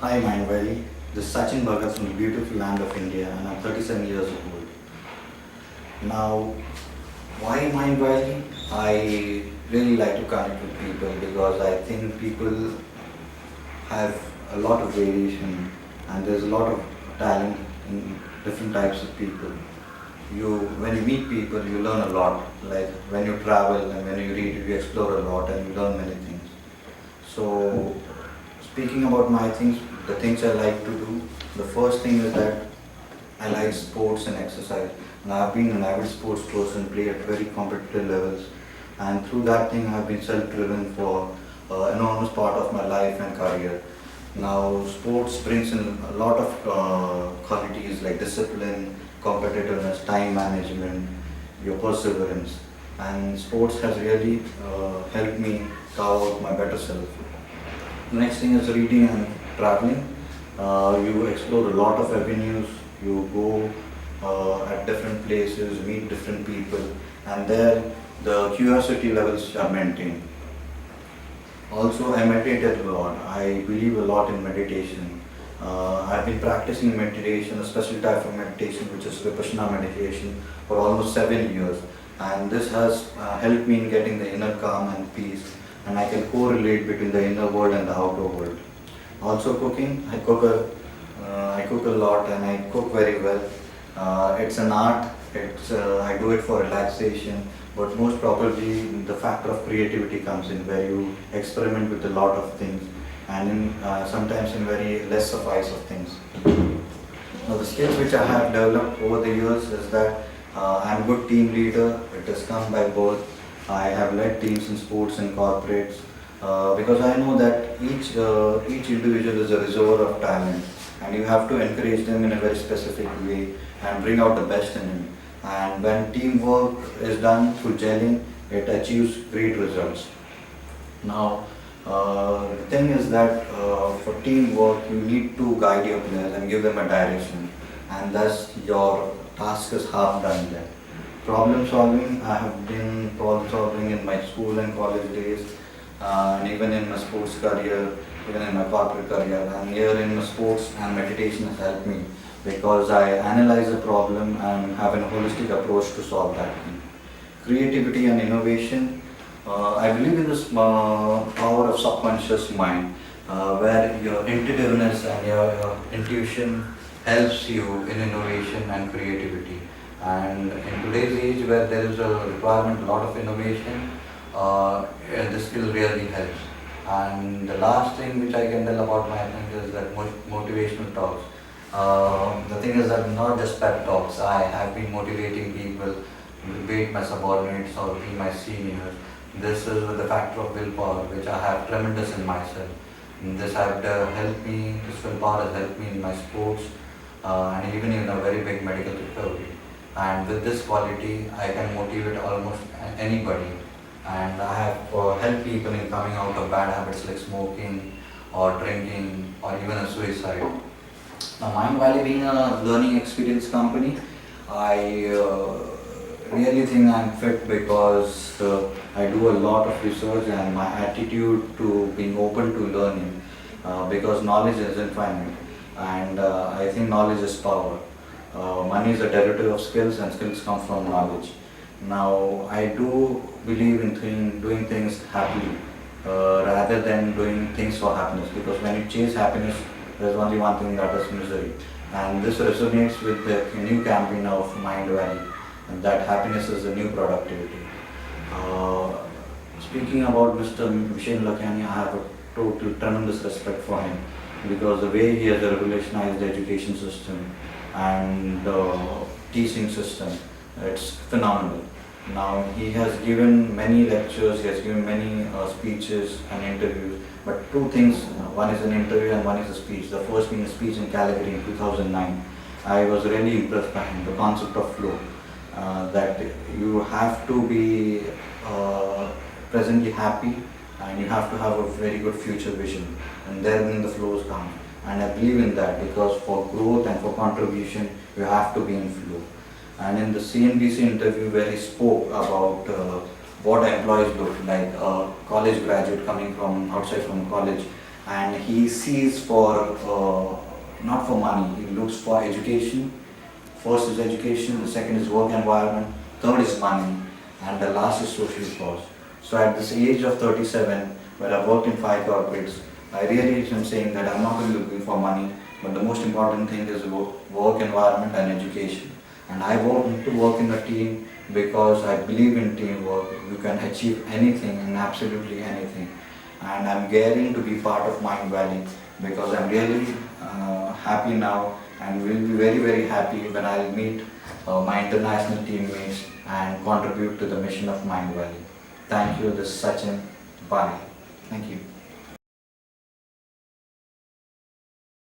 Hi Mindvalley, this is Sachin Bhagat from the beautiful land of India and I'm 37 years old. Now, why Mindvalley? I really like to connect with people because I think people have a lot of variation and there's a lot of talent in different types of people. When you meet people, you learn a lot. Like when you travel and when you read, you explore a lot and you learn many things. So, speaking about my things, the things I like to do, the first thing is that I like sports and exercise. And I've been an avid sports person, play at very competitive levels. And through that thing, I've been self-driven for enormous part of my life and career. Now, sports brings in a lot of qualities like discipline, competitiveness, time management, your perseverance. And sports has really helped me carve out my better self. Next thing is reading and traveling. You explore a lot of avenues. You go at different places, meet different people, and there the curiosity levels are maintained. Also, I meditated a lot. I believe a lot in meditation. I've been practicing meditation, a special type of meditation, which is Vipassana meditation, for almost 7 years. And this has helped me in getting the inner calm and peace, and I can correlate between the inner world and the outer world. Also, cooking. I cook a lot, and I cook very well. It's an art. I do it for relaxation, but most probably the factor of creativity comes in where you experiment with a lot of things and sometimes in very less suffice of things. Now the skills which I have developed over the years is that I'm a good team leader. It has come by birth. I have led teams in sports and corporates because I know that each individual is a reservoir of talent, and you have to encourage them in a very specific way and bring out the best in him. And when teamwork is done through gelling, it achieves great results. Now, the thing is that for teamwork, you need to guide your players and give them a direction, and thus your task is half done then. Problem solving, I have been problem solving in my school and college days, and even in my sports career, even in my corporate career, and here in my sports and meditation has helped me because I analyze the problem and have a holistic approach to solve that thing. Creativity and innovation, I believe in this power of subconscious mind, where your intuitiveness and your intuition helps you in innovation and creativity. And in today's age, where there is a requirement, a lot of innovation, this skill really helps. And the last thing which I can tell about my thing is that motivational talks. The thing is that not just pep talks. I have been motivating people, be it my subordinates or be my seniors. This is with the factor of willpower, which I have tremendous in myself. And this have helped me. This willpower has helped me in my sports and even in a very big medical recovery. And with this quality, I can motivate almost anybody. And I have helped people in coming out of bad habits like smoking or drinking or even a suicide. Now, Mind Valley being a learning experience company, I really think I'm fit because I do a lot of research and my attitude to being open to learning because knowledge is infinite and I think knowledge is power. Money is a derivative of skills and skills come from knowledge. Now, I do believe in doing things happily rather than doing things for happiness because when you chase happiness, there's only one thing, that is misery. And this resonates with the new campaign of Mind Valley, and that happiness is the new productivity. Uh, Speaking about Mr. Michel Lakyani, I have a total tremendous respect for him because the way he has revolutionized the education system and teaching system, it's phenomenal. Now he has given many lectures, he has given many speeches and interviews, but two things, one is an interview and one is a speech. The first being a speech in Calgary in 2009. I was really impressed by him, the concept of flow, that you have to be presently happy and you have to have a very good future vision and then the flows come. And I believe in that because for growth and for contribution, you have to be in flow. And in the CNBC interview where he spoke about what employees look like, a college graduate coming from outside from college and he sees for not for money, he looks for education. First is education, the second is work environment, third is money, and the last is social cause. So at this age of 37, where I've worked in 5 corporates, I really am saying that I'm not only looking for money, but the most important thing is work environment and education. And I want to work in a team because I believe in teamwork. You can achieve anything and absolutely anything. And I'm gearing to be part of Mind Valley because I'm really happy now and will be very, very happy when I'll meet my international teammates and contribute to the mission of Mind Valley. Thank you. This is Sachin. Bye. Thank you.